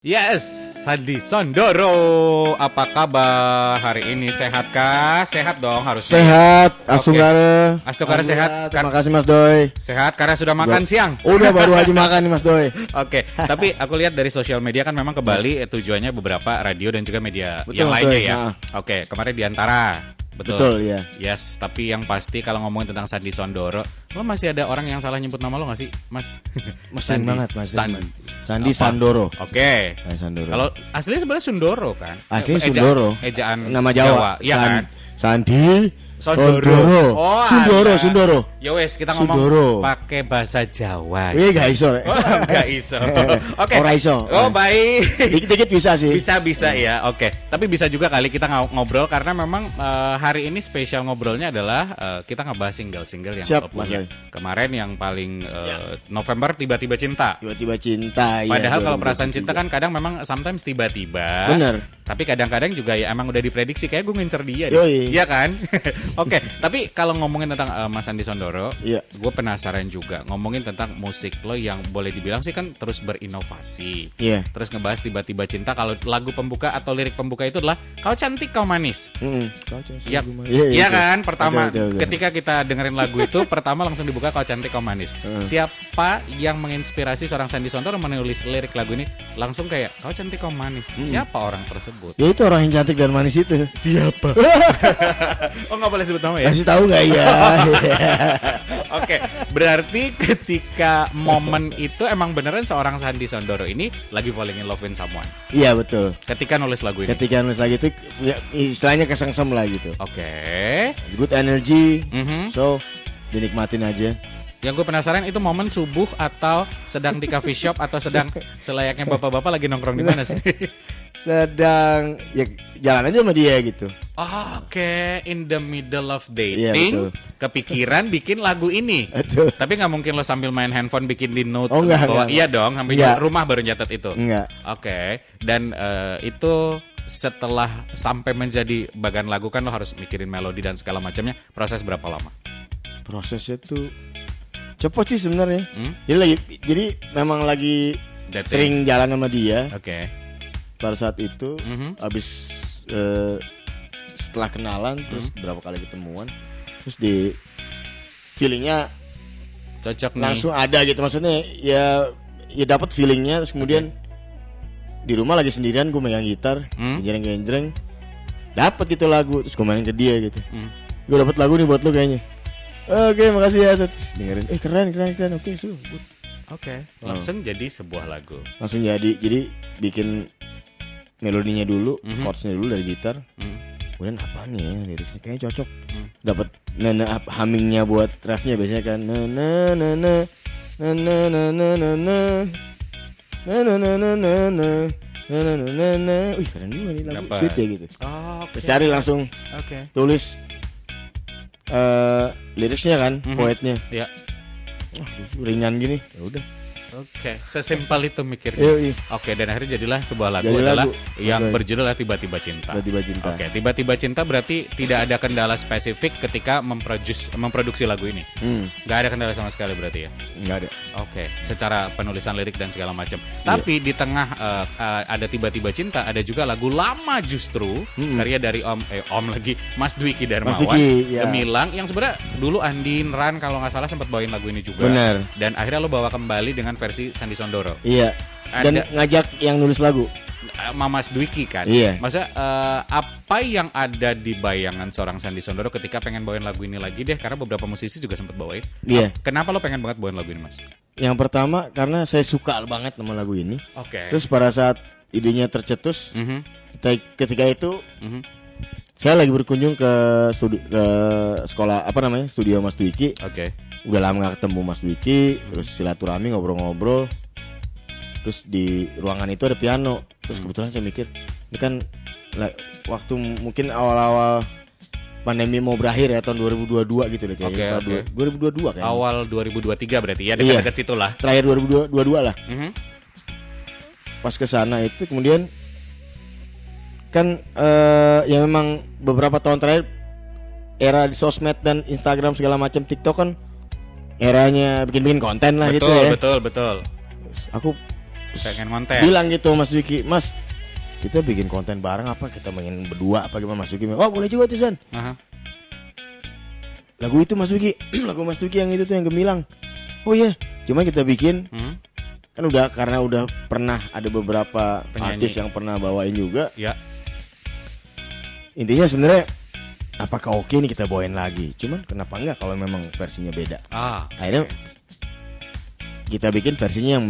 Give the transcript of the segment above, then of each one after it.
Yes, Sandi Sondoro. Apa kabar hari ini? Sehat kah? Sehat dong harusnya. Sehat, Oke. Asungkara. Astukara sehat. Terima kasih Mas Doi. Sehat karena sudah makan siang. Udah baru aja makan nih Mas Doi. Oke, tapi aku lihat dari sosial media kan memang ke Bali tujuannya beberapa radio dan juga media Betul, yang Mas lainnya Doi. ya. Nah. Oke, kemarin diantara. Betul. Betul ya. Yes, tapi yang pasti kalau ngomongin tentang Sandi Sondoro, lo masih ada orang yang salah nyebut nama lo nggak sih, Mas? Mas sering banget, Mas. Sandi apa? Sandoro. Oke. Sandoro. Kalau aslinya sebenarnya Sundoro kan? Aslinya Eja- Sundoro. Ejaan Nama Jawa. iya kan? Sandi Sondoro. Oh, Sundoro, ada. Sundoro. Ya wes, kita Sundoro. ngomong pakai bahasa Jawa. Iya gak iso. Enggak iso. Oke. Ora iso. Oh, baik. Dikit-dikit bisa sih. Bisa ya. Oke. Tapi bisa juga kali kita ngobrol karena memang hari ini spesial ngobrolnya adalah kita ngebahas single-single yang Siap, lo punya. Mas. Kemarin yang paling November tiba-tiba cinta. Tiba-tiba cinta. Padahal ya, kalau perasaan cinta kan kadang memang sometimes tiba-tiba. Bener. Tapi kadang-kadang juga ya emang udah diprediksi kayak gue ngincer dia deh. Yoi. Iya kan? Oke, tapi kalau ngomongin tentang Mas Sandi Sondoro, Iya. gue penasaran juga ngomongin tentang musik lo yang boleh dibilang sih kan terus berinovasi. Iya. Terus ngebahas tiba-tiba cinta, kalau lagu pembuka atau lirik pembuka itu adalah kau cantik kau manis. Iya, iya kan? Pertama Betul. ketika kita dengerin lagu itu pertama langsung dibuka kau cantik kau manis. Siapa yang menginspirasi seorang Sandi Sondoro menulis lirik lagu ini langsung kayak kau cantik kau manis? Siapa orang tersebut? Ya itu orang yang cantik dan manis itu. Siapa? Oh, nggak boleh sebut nama ya? Kasih tahu nggak ya? Oke, berarti ketika momen itu emang beneran seorang Sandi Sondoro ini lagi falling in love with someone. Iya betul. Ketika nulis lagu ini. Ketika nulis lagi itu ya, istilahnya kesengsem lah gitu. Oke. It's good energy. Mhm. So dinikmatin aja. Yang gue penasaran itu momen subuh atau sedang di coffee shop atau sedang selayaknya bapak-bapak lagi nongkrong di mana sih? Sedang ya jalan aja sama dia gitu. Oh, oke, in the middle of Iya, dating, betul. kepikiran bikin lagu ini. Betul. Tapi nggak mungkin lo sambil main handphone bikin di note. Oh, enggak, bahwa- enggak. Iya dong, sampai Enggak. rumah baru nyatet itu. Enggak. Oke, dan itu setelah sampai menjadi bagian lagu kan lo harus mikirin melodi dan segala macamnya. Proses berapa lama? Prosesnya tuh cepet sih sebenarnya. Hmm? Jadi memang lagi Dating. sering jalan sama dia. Oke. Pada saat itu habis setelah kenalan terus berapa kali ketemuan terus di feelingnya Cocok nih. langsung ada gitu, maksudnya ya dapat feelingnya. Terus kemudian di rumah lagi sendirian gue megang gitar, genjreng dapat gitu lagu, terus gue mainin ke dia gitu. Gue dapat lagu nih buat lu kayaknya. Oke, makasih ya. Terus dengerin, keren. Oke, so good. Oke. Langsung jadi sebuah lagu. Langsung jadi bikin melodinya dulu, chordsnya dulu dari gitar. Kemudian apa nih ya liriknya kayaknya cocok. Dapat hummingnya buat refnya biasanya kan na na na na na na na na na na na na na na na na na na na. Wih, keren juga nih lagu, Dapat. sweet ya gitu. Oh, oke. Terus cari langsung Oke. tulis liriknya kan, poetnya. Ya. Wah, ringan gini. Ya udah. Oke, sesimpel itu mikirnya. Iya. Oke, dan akhirnya jadilah sebuah lagu Jadi adalah lagu. yang Oke. berjudul Tiba-tiba Cinta. Tiba-tiba cinta. Oke, Tiba-tiba Cinta berarti tidak ada kendala spesifik ketika memproduksi lagu ini. Gak ada kendala sama sekali berarti ya. Enggak ada. Oke, secara penulisan lirik dan segala macam. Tapi di tengah ada Tiba-tiba Cinta, ada juga lagu lama justru karya dari Om lagi Mas Dwiki Darmawan, Mas Dwiki, ya. Gemilang, yang sebenarnya dulu Andin Ran kalau nggak salah sempat bawain lagu ini juga. Benar. Dan akhirnya lo bawa kembali dengan versi Sandi Sondoro. Iya. Dan Ada- ngajak yang nulis lagu. Mas Dwiki kan. Iya. Maksudnya apa yang ada di bayangan seorang Sandi Sondoro ketika pengen bawain lagu ini lagi deh? Karena beberapa musisi juga sempat bawain. Iya. Kenapa lo pengen banget bawain lagu ini, Mas? Yang pertama karena saya suka banget sama lagu ini. Oke. Terus pada saat idenya tercetus, Mhm. ketika itu Mhm. saya lagi berkunjung ke sekolah studio Mas Dwiki. Oke. Udah lama gak ketemu Mas Dwiki, terus silaturahmi ngobrol-ngobrol. Terus di ruangan itu ada piano. Terus kebetulan saya mikir, ini kan waktu mungkin awal-awal pandemi mau berakhir ya, tahun 2022 gitu deh kayaknya. Oke. 2022 kan. Awal 2023 berarti ya, dekat-dekat situ lah. Terakhir 2022 lah. Mhm. Pas ke sana itu kemudian kan ya memang beberapa tahun terakhir era di sosmed dan Instagram segala macam, TikTok kan eranya bikin konten lah gitu ya. Betul. Aku pengen konten. bilang gitu Mas Dwiki, Mas kita bikin konten bareng apa, kita pengen berdua apa gimana? Mas Dwiki, oh boleh juga tuh San. Aha. Lagu itu Mas Dwiki, lagu Mas Dwiki yang itu tuh yang Gemilang. Oh iya, cuman kita bikin kan karena udah pernah ada beberapa penyanyi artis yang pernah bawain juga. Ya. Intinya sebenarnya apakah oke nih kita bawain lagi? Cuman kenapa enggak kalau memang versinya beda? Akhirnya kita bikin versinya yang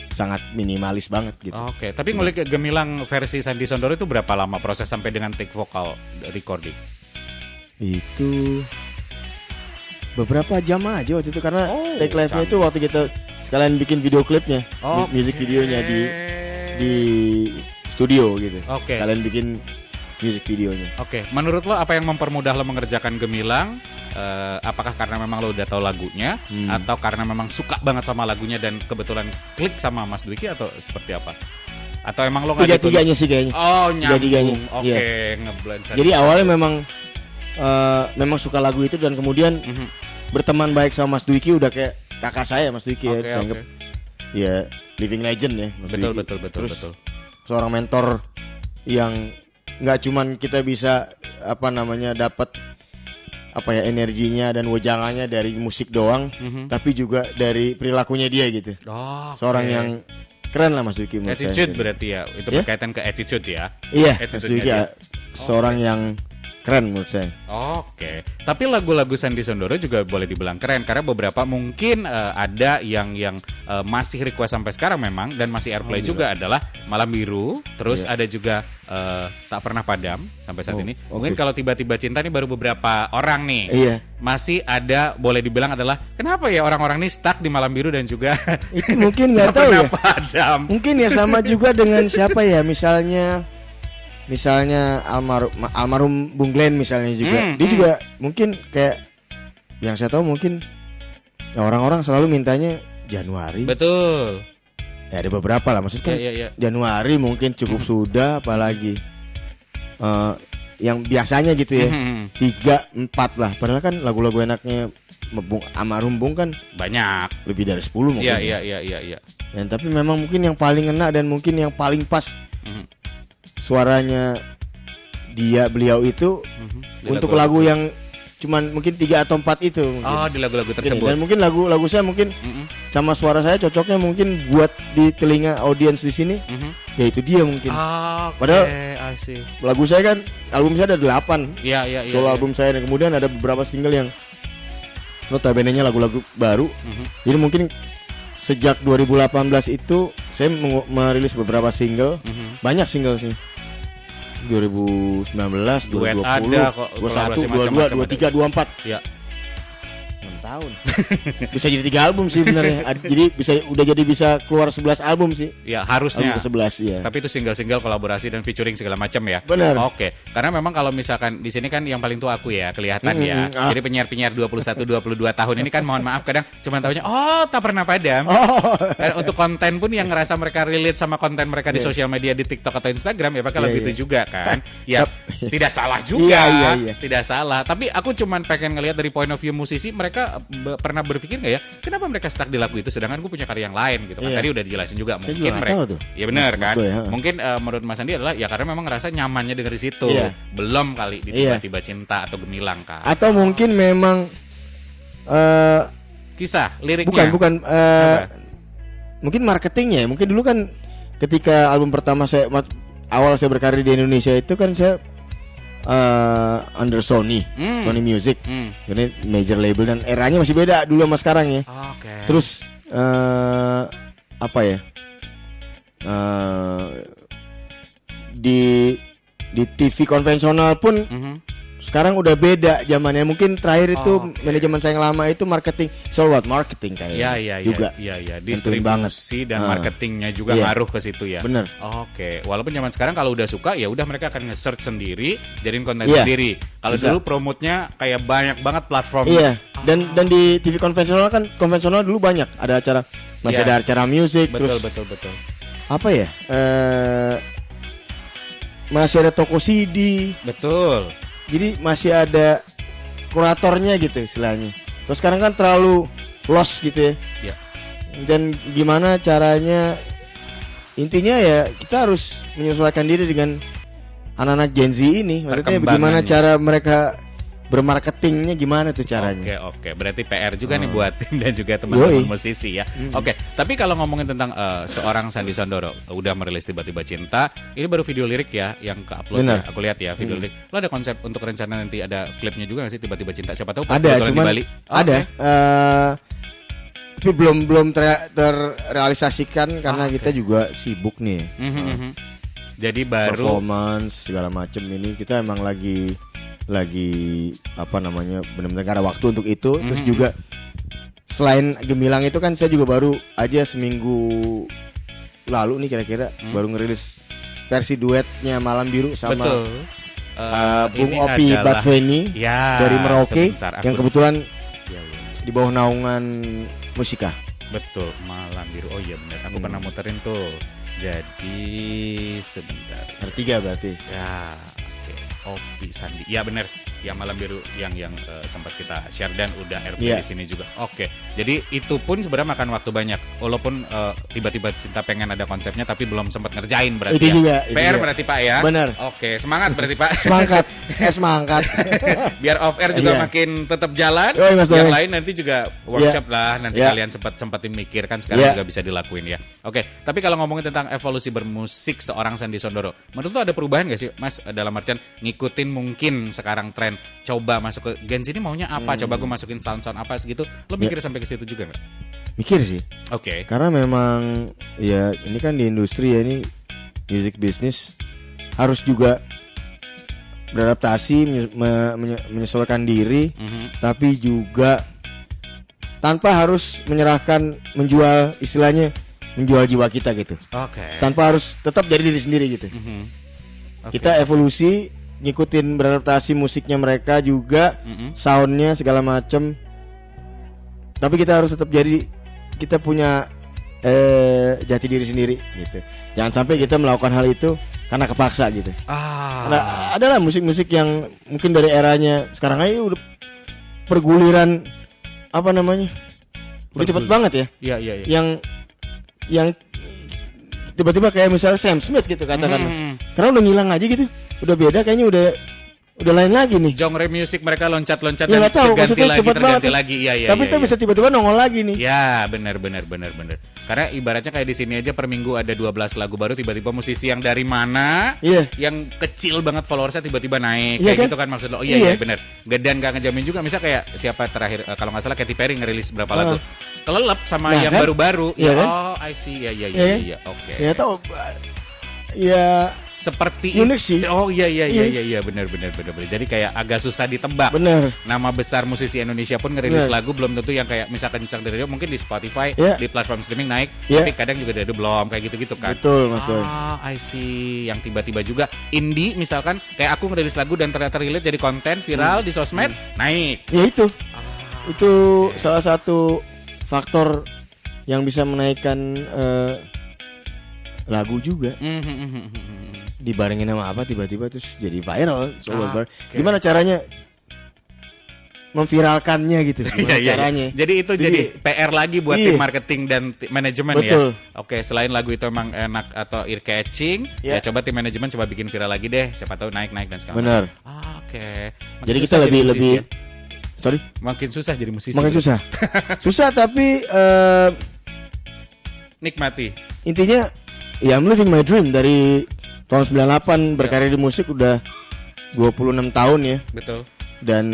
sangat minimalis banget gitu. Oke, tapi ngulik Gemilang versi Sandy Sondoro itu berapa lama proses sampai dengan take vokal recording? Itu beberapa jam aja waktu itu karena take live-nya canggih. itu waktu kita sekalian bikin video klipnya, music videonya di studio gitu. Oke. Kalian bikin music videonya. Oke, menurut lo apa yang mempermudah lo mengerjakan Gemilang? Apakah karena memang lo udah tahu lagunya, atau karena memang suka banget sama lagunya dan kebetulan klik sama Mas Dwiki, atau seperti apa? Atau emang lo nggak Tiga-tiganya sih kayaknya. Oh, nyambung. Tiga-tiganya. Oke, Iya. ngeblend. Jadi awalnya memang suka lagu itu dan kemudian berteman baik sama Mas Dwiki, udah kayak kakak saya Mas Dwiki ya, saya anggap ya living legend ya Mas Betul, Dwiki. betul. Terus seorang mentor yang nggak cuman kita bisa dapat energinya dan wejangannya dari musik doang, tapi juga dari perilakunya dia gitu. Seorang yang keren lah Mas Dwiki menurut saya. Attitude berarti ya, itu berkaitan ke attitude ya. Iya, Mas Attitude-nya Dwiki dia. seorang yang keren menurut saya. Oke, tapi lagu-lagu Sandy Sondoro juga boleh dibilang keren karena beberapa mungkin ada yang masih request sampai sekarang memang dan masih airplay juga adalah Malam Biru, terus ada juga Tak Pernah Padam sampai saat ini. Mungkin kalau Tiba-Tiba Cinta ini baru beberapa orang nih. Iya. Masih ada, boleh dibilang adalah kenapa ya orang-orang ini stuck di Malam Biru dan juga itu mungkin nggak tahu ya. Padam. Mungkin ya sama juga dengan siapa ya, misalnya almarhum Bung Glenn misalnya juga. Dia juga mungkin kayak yang saya tahu mungkin orang-orang selalu mintanya Januari. Betul. Ya ada beberapa lah maksudnya Ya. Januari mungkin cukup sudah, apalagi yang biasanya gitu ya 3, 4 lah. Padahal kan lagu-lagu enaknya almarhum Bung kan banyak, lebih dari 10 mungkin. Iya. Dan tapi memang mungkin yang paling enak dan mungkin yang paling pas suaranya beliau itu untuk lagu yang cuman mungkin 3 atau 4 itu mungkin. Di lagu-lagu tersebut. Dan mungkin lagu saya mungkin sama suara saya cocoknya mungkin buat di telinga audiens di sini. Ya itu dia mungkin. Padahal lagu saya kan album saya ada 8. Iya. Solo album saya, dan kemudian ada beberapa single yang notabene-nya lagu-lagu baru. Jadi mungkin sejak 2018 itu saya merilis beberapa single. Banyak single sih. 2019, Duet 2020, ada kok, 21, kolaborasi 22, 23, 24. Iya. 6 tahun. Bisa jadi 3 album sih sebenarnya. Jadi bisa keluar 11 album sih. Ya harusnya. Album ke-11 ya. Tapi itu single-single kolaborasi dan featuring segala macam ya. Benar. Oke. Karena memang kalau misalkan di sini kan yang paling tua aku ya, kelihatan ya. Jadi penyiar-penyiar 21 22 tahun ini kan mohon maaf kadang cuma tahunya Tak Pernah Padam. Dan untuk konten pun yang ngerasa mereka relate sama konten mereka di sosial media, di TikTok atau Instagram ya pakai lagu itu juga kan. Ya tidak salah juga. Iya. Tidak salah. Tapi aku cuman pengen ngelihat dari point of view musisi, mereka pernah berpikir nggak ya kenapa mereka stuck di lagu itu sedangkan gue punya karya yang lain gitu kan. Tadi udah dijelasin juga Saya mungkin juga mereka tahu tuh. ya benar kan ya. mungkin menurut Mas Andi adalah ya karena memang ngerasa nyamannya denger di situ. Belum kali di Tiba-Tiba Cinta atau Gemilang kan, atau mungkin memang kisah liriknya bukan mungkin marketingnya. Mungkin dulu kan ketika album pertama awal saya berkarir di Indonesia itu kan saya under Sony Music. Ini major label dan eranya masih beda dulu sama sekarang ya. Terus di TV konvensional pun sekarang udah beda zamannya. Mungkin terakhir itu manajemen saya yang lama itu marketing, marketing kayaknya. Juga. Iya. Distribusi dan marketingnya juga ngaruh ke situ ya. Bener. Oke. Walaupun zaman sekarang kalau udah suka ya udah mereka akan nge-search sendiri, jadiin konten sendiri. Kalau dulu promotnya kayak banyak banget platform. Iya. Dan di TV konvensional dulu banyak ada acara, masih ada acara musik. Betul. Apa ya? Masih ada toko CD. Betul. Jadi masih ada kuratornya gitu istilahnya. Terus sekarang kan terlalu lost gitu ya. Iya. Dan gimana caranya intinya ya kita harus menyesuaikan diri dengan anak-anak Gen Z ini. Maksudnya bagaimana cara mereka bermarketingnya, gimana tuh caranya. Oke. Berarti PR juga nih buat tim dan juga teman-teman musisi ya. Oke, tapi kalau ngomongin tentang seorang Sandy Sandoro udah merilis Tiba-Tiba Cinta, ini baru video lirik ya yang ke-upload ya. Aku lihat ya video lirik. Lo ada konsep untuk rencana nanti ada klipnya juga gak sih Tiba-Tiba Cinta? Siapa tahu ada, cuman di Bali. Ada. Tapi belum terrealisasikan karena kita juga sibuk nih. Jadi baru performance segala macem ini kita emang lagi apa namanya benar-benar gak ada waktu untuk itu. Terus juga selain Gemilang itu kan saya juga baru aja seminggu lalu nih kira-kira baru ngerilis versi duetnya Malam Biru sama Bung Opi Batsweni dari Merauke yang kebetulan di bawah naungan Musika. Betul, Malam Biru. Oh iya benar, aku pernah muterin tuh. Jadi sebentar. Ada 3 berarti. Ya, Opi Sandi. Ya benar, yang Malam Biru yang sempat kita share dan udah airplay di sini juga. Oke. Jadi itu pun sebenarnya makan waktu banyak. Walaupun Tiba-Tiba Cinta pengen ada konsepnya tapi belum sempat ngerjain berarti. Itu juga. PR juga. Berarti Pak ya. Benar. Oke, semangat berarti Pak. Semangat. Semangat. Biar off air juga makin tetap jalan. Yang lain nanti juga workshop lah. Nanti kalian sempat mikirkan sekarang juga bisa dilakuin ya. Oke. Tapi kalau ngomongin tentang evolusi bermusik seorang Sandy Sandoro, menurut lo ada perubahan gak sih Mas dalam artian ngikutin mungkin sekarang tren coba masuk ke Gen Z ini maunya apa, coba gue masukin sound apa segitu, lo mikir sampai ke situ juga nggak? Mikir sih. Oke. Karena memang ya ini kan di industri ya, ini music business harus juga beradaptasi, menyesuaikan diri, tapi juga tanpa harus menjual istilahnya menjual jiwa kita gitu. Tanpa harus tetap jadi diri sendiri gitu. Kita evolusi, ngikutin beradaptasi musiknya mereka juga, soundnya segala macem. Tapi kita harus tetap jadi kita punya jati diri sendiri gitu. Jangan sampai kita melakukan hal itu karena kepaksa gitu. Nah, adalah musik-musik yang mungkin dari eranya sekarang aja udah perguliran apa namanya? Udah cepet banget ya. Iya. Yang tiba-tiba kayak misalnya Sam Smith gitu katakan. Karena udah ngilang aja gitu. Udah beda kayaknya udah lain lagi nih. Genre musik mereka loncat-loncat ya, dan terganti lagi. Iya. Tapi itu bisa tiba-tiba nongol lagi nih. Ya, benar. Karena ibaratnya kayak di sini aja per minggu ada 12 lagu baru, tiba-tiba musisi yang dari mana yang kecil banget followersnya tiba-tiba naik. Kayak gitu kan maksud lo. Oh iya benar. Dan gak ngejamin juga misal kayak siapa terakhir kalau enggak salah Katy Perry ngerilis berapa lagu. Kelelep sama yang baru-baru. Oh, I see. Iya. Oke. Ya tahu. Ya seperti unik sih. Oh iya benar. Jadi kayak agak susah ditebak. Benar. Nama besar musisi Indonesia pun ngerilis lagu belum tentu yang kayak misalkan kencang dari radio, mungkin di Spotify, di platform streaming naik, tapi kadang juga dari belum kayak gitu-gitu kan. Betul, Mas. I see. Yang tiba-tiba juga indie misalkan kayak aku ngerilis lagu dan ternyata relate jadi konten viral di sosmed, naik. Ya itu. Itu salah satu faktor yang bisa menaikkan lagu juga. Dibarengin sama apa tiba-tiba terus jadi viral. Gimana caranya memviralkannya gitu? Caranya? Jadi itu jadi PR lagi buat tim marketing dan manajemen ya. Oke, selain lagu itu emang enak atau ear catching, ya coba tim manajemen coba bikin viral lagi deh. Siapa tahu naik dan segala macam. Benar. Oke. Jadi kita lebih makin susah jadi musisi. Makin susah. Susah tapi nikmati. Intinya ya I'm living my dream dari tahun 98 berkarya di musik udah 26 tahun ya. Betul. Dan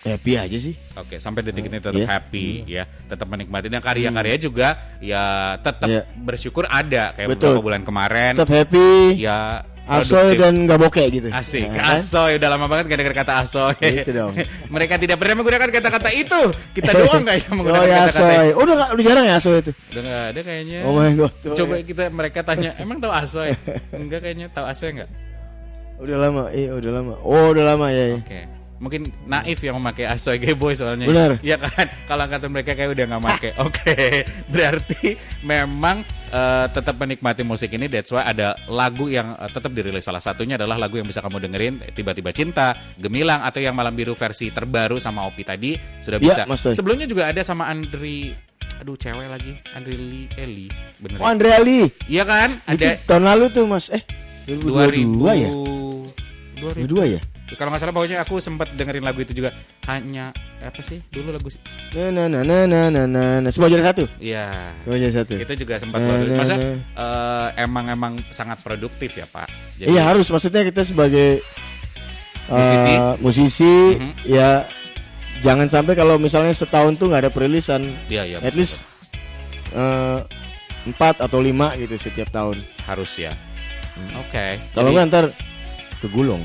happy aja sih. Oke, sampai detik ini tetap happy ya, tetap menikmati dan karya-karya juga ya tetap bersyukur ada kayak beberapa bulan kemarin. Tetap happy. Ya Asoy dan gak bokeh gitu. Asik, asoy, udah lama banget gak dengar kata asoy. Gitu dong. Mereka tidak pernah menggunakan kata-kata itu. Kita doang gak yang menggunakan kata-kata itu. Udah jarang ya asoy itu. Udah gak ada kayaknya. Oh my god. Coba mereka tanya, emang tahu asoy? Enggak kayaknya, tahu asoy enggak? Udah lama. Oh, udah lama ya. Oke. Mungkin naif yang memakai asoy gay boy soalnya. Benar. Ya kan, kalau angkatan mereka kayak udah nggak pakai. Oke. Berarti memang tetap menikmati musik ini. That's why ada lagu yang tetap dirilis. Salah satunya adalah lagu yang bisa kamu dengerin, Tiba-Tiba Cinta, Gemilang, atau yang Malam Biru versi terbaru sama Opi tadi sudah bisa. Ya, sebelumnya juga ada sama Andri aduh cewek lagi, Eli, bener. Oh, Andre Ali. Iya kan? Itu Ada tahun lalu tuh Mas. 2022 ya? 2002 ya? Kalau nggak salah pokoknya aku sempat dengerin lagu itu juga. Hanya apa sih dulu lagu Semua jadi satu. Iya. Semua jadi satu. Itu juga sempat masa emang sangat produktif ya Pak. Jadi, iya harus, maksudnya kita sebagai musisi ya jangan sampai kalau misalnya setahun tuh nggak ada perilisan. Iya. At least 4 atau 5 gitu setiap tahun. Harus ya. Oke. Kalau nggak ntar kegulung.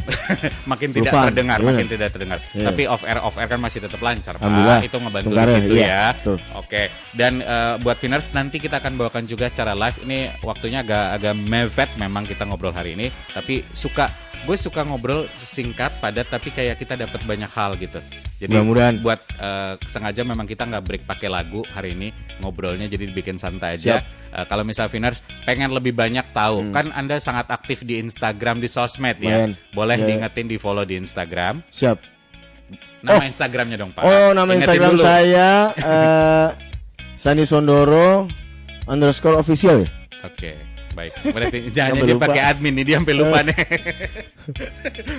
makin tidak terdengar. Yeah. Tapi off air kan masih tetap lancar, Pak. Itu ngebantu di situ ya. Oke. Dan buat Viners nanti kita akan bawakan juga secara live. Ini waktunya agak mepet memang kita ngobrol hari ini, tapi gue suka ngobrol singkat, padat, tapi kayak kita dapat banyak hal gitu. Jadi mudah-mudahan buat sengaja memang kita nggak break pakai lagu hari ini, ngobrolnya jadi dibikin santai aja. Kalau misal Viners pengen lebih banyak tahu, kan Anda sangat aktif di Instagram, di sosmed ya. Boleh diingetin di follow di Instagram. Siap. Nama Instagramnya dong Pak. Oh, nama ingetin Instagram dulu. Saya Sani Sondoro _official ya. Oke. Baik, berarti jangan dia pakai admin nih, dia sampai lupa nih.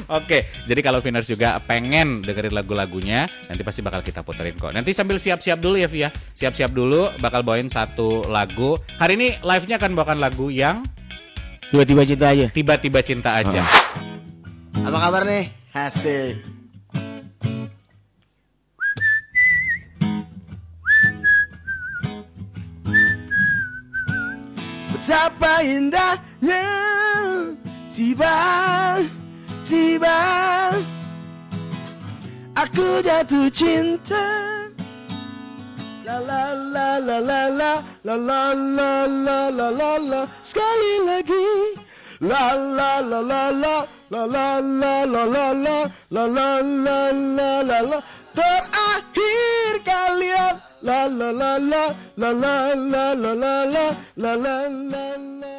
Oke, jadi kalau Viners juga pengen dengerin lagu-lagunya, nanti pasti bakal kita puterin kok. Nanti sambil siap-siap dulu ya Via. Siap-siap dulu, bakal bawain satu lagu. Hari ini live-nya akan bawakan lagu yang Tiba-tiba Cinta Aja. Tiba-tiba Cinta Aja. Apa kabar nih? Asik. Betapa indahnya tiba-tiba aku jatuh cinta. La la la la la la la la la la la la la sekali lagi. La la la la la la la la la la la la la la la la la terakhir kalian. La la la la la la la la la la la la la la